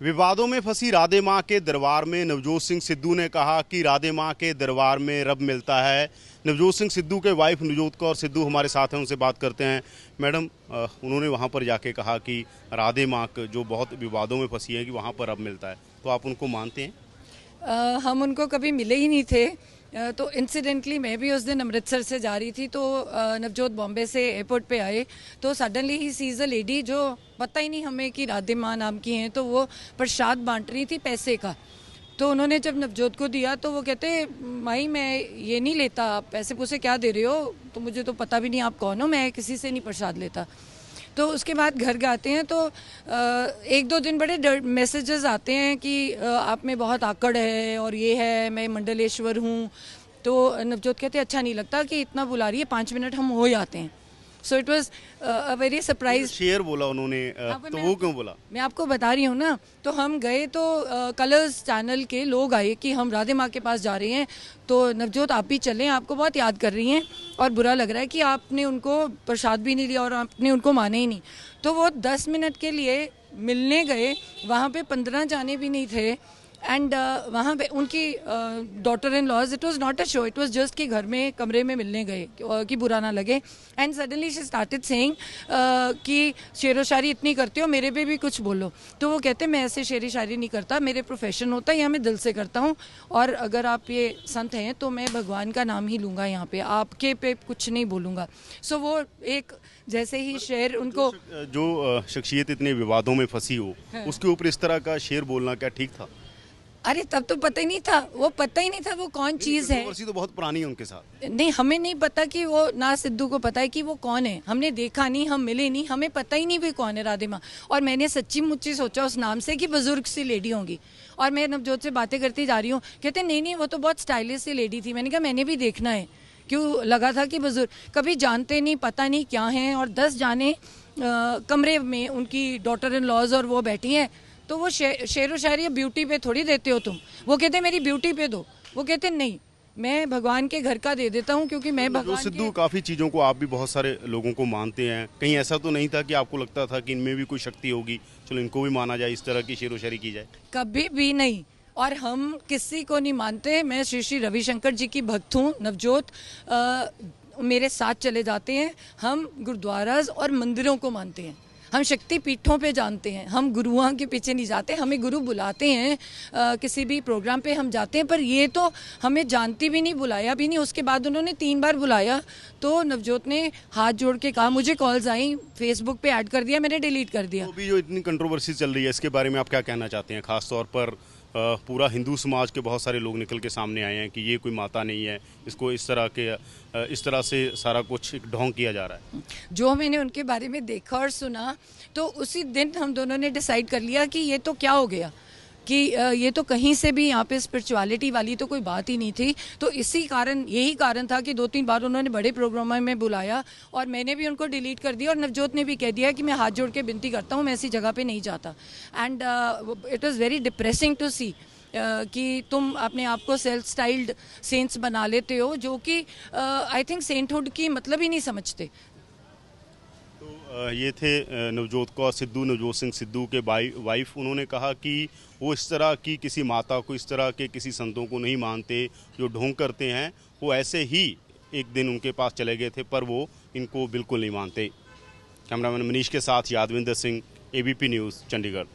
विवादों में फंसी राधे माँ के दरबार में नवजोत सिंह सिद्धू ने कहा कि राधे माँ के दरबार में रब मिलता है। नवजोत सिंह सिद्धू के वाइफ नवजोत कौर सिद्धू हमारे साथ हैं, उनसे बात करते हैं। मैडम, उन्होंने वहाँ पर जाके कहा कि राधे माँ जो बहुत विवादों में फंसी है कि वहाँ पर रब मिलता है, तो आप उनको मानते हैं? हम उनको कभी मिले ही नहीं थे। तो इंसिडेंटली मैं भी उस दिन अमृतसर से जा रही थी, तो नवजोत बॉम्बे से एयरपोर्ट पे आए, तो suddenly he sees a lady जो पता ही नहीं हमें कि राधे माँ नाम की हैं, तो वो प्रसाद बांट रही थी पैसे का। तो उन्होंने जब नवजोत को दिया तो वो कहते, माई मैं ये नहीं लेता, आप पैसे पूसे क्या दे रहे हो, तो मुझे तो पता भी नहीं आप कौन हो, मैं किसी से नहीं प्रसाद लेता। तो उसके बाद घर जाते हैं तो एक दो दिन बड़े मैसेजेस आते हैं कि आप में बहुत आकड़ है और ये है, मैं मंडलेश्वर हूँ। तो नवजोत कहते अच्छा नहीं लगता कि इतना बुला रही है, 5 मिनट हम हो जाते हैं। So it was a very surprise. शेर बोला उन्होंने, तो वो क्यों बोला? मैं आपको बता रही हूँ ना। तो हम गए तो कलर्स चैनल के लोग आए कि हम राधे माँ के पास जा रहे हैं, तो नवजोत आप भी चलें, आपको बहुत याद कर रही हैं और बुरा लग रहा है कि आपने उनको प्रसाद भी नहीं दिया और आपने उनको माने ही नहीं। तो वो 10 मिनट के लिए मिलने गए, वहाँ पे 15 जाने भी नहीं थे। एंड वहाँ पे उनकी daughter in laws, it was not a show, it was just कि घर में कमरे में मिलने गए कि बुरा ना लगे। And suddenly she started saying कि शेरो शायरी इतनी करते हो, मेरे पे भी कुछ बोलो। तो वो कहते मैं ऐसे शेरी शायरी नहीं करता, मेरे प्रोफेशन होता है, यहाँ मैं दिल से करता हूँ, और अगर आप ये संत हैं तो मैं भगवान का नाम ही लूँगा, यहाँ पे आपके पे कुछ नहीं बोलूँगा। सो वो एक जैसे ही शेर उनको, जो शख्सियत इतने विवादों में फंसी हो, उसके ऊपर इस तरह का शेर बोलना क्या ठीक था? अरे तब तो पता ही नहीं था, वो पता ही नहीं था वो कौन चीज है। कंट्रोवर्सी तो बहुत पुरानी है उनके साथ। नहीं, हमें नहीं पता कि वो, ना सिद्धू को पता है कि वो कौन है, हमने देखा नहीं, हम मिले नहीं, हमें पता ही नहीं भी कौन है राधे माँ। और मैंने सच्ची मुच्ची सोचा उस नाम से कि बुजुर्ग सी लेडी होंगी। और मैं नवजोत से बातें करती जा रही हूँ, कहते नहीं नहीं वो तो बहुत स्टाइलिश सी लेडी थी। मैंने कहा मैंने भी देखना है, क्यों लगा था कि बुजुर्ग, कभी जानते नहीं, पता नहीं क्या हैं। और 10 जाने कमरे में उनकी डॉटर इन लॉज और वो बैठी हैं, तो वो शेर व शायरी ब्यूटी पे थोड़ी देते हो तुम। वो कहते मेरी ब्यूटी पे दो, वो कहते नहीं मैं भगवान के घर का दे देता हूँ, क्योंकि मैं भगवान सिद्धू काफी चीजों को, आप भी बहुत सारे लोगों को मानते हैं, कहीं ऐसा तो नहीं था कि आपको लगता था कि इनमें भी कोई शक्ति होगी, चलो इनको भी माना जाए, इस तरह की शेर व शायरी की जाए? कभी भी नहीं, और हम किसी को नहीं मानते। मैं श्री श्री रविशंकर जी की भक्त हूँ। नवजोत मेरे साथ चले जाते हैं, हम गुरुद्वाराज और मंदिरों को मानते हैं, हम शक्ति पीठों पे जानते हैं, हम गुरुओं के पीछे नहीं जाते। हमें गुरु बुलाते हैं, किसी भी प्रोग्राम पे हम जाते हैं, पर ये तो हमें जानती भी नहीं, बुलाया भी नहीं। उसके बाद उन्होंने 3 बार बुलाया, तो नवजोत ने हाथ जोड़ के कहा, मुझे कॉल्स आई, फेसबुक पे ऐड कर दिया, मैंने डिलीट कर दिया। तो अभी जो इतनी कंट्रोवर्सी चल रही है, इसके बारे में आप क्या कहना चाहते हैं? खासतौर पर पूरा हिंदू समाज के बहुत सारे लोग निकल के सामने आए हैं कि ये कोई माता नहीं है, इसको इस तरह से सारा कुछ एक ढोंग किया जा रहा है। जो मैंने उनके बारे में देखा और सुना, तो उसी दिन हम दोनों ने डिसाइड कर लिया कि ये तो क्या हो गया, कि ये तो कहीं से भी यहाँ पे स्पिरिचुअलिटी वाली तो कोई बात ही नहीं थी। तो यही कारण था कि 2-3 बार उन्होंने बड़े प्रोग्रामों में बुलाया और मैंने भी उनको डिलीट कर दिया, और नवजोत ने भी कह दिया कि मैं हाथ जोड़ के विनती करता हूँ, मैं ऐसी जगह पे नहीं जाता। And it was very depressing to see कि तुम अपने आप को सेल्फ स्टाइल्ड सेंट्स बना लेते हो, जो कि आई थिंक सेंटहुड की मतलब ही नहीं समझते। ये थे नवजोत कौर सिद्धू, नवजोत सिंह सिद्धू के वाइफ। उन्होंने कहा कि वो इस तरह की किसी माता को, इस तरह के किसी संतों को नहीं मानते जो ढोंग करते हैं। वो ऐसे ही एक दिन उनके पास चले गए थे, पर वो इनको बिल्कुल नहीं मानते। कैमरामैन मनीष के साथ यादविंदर सिंह, ABP न्यूज़, चंडीगढ़।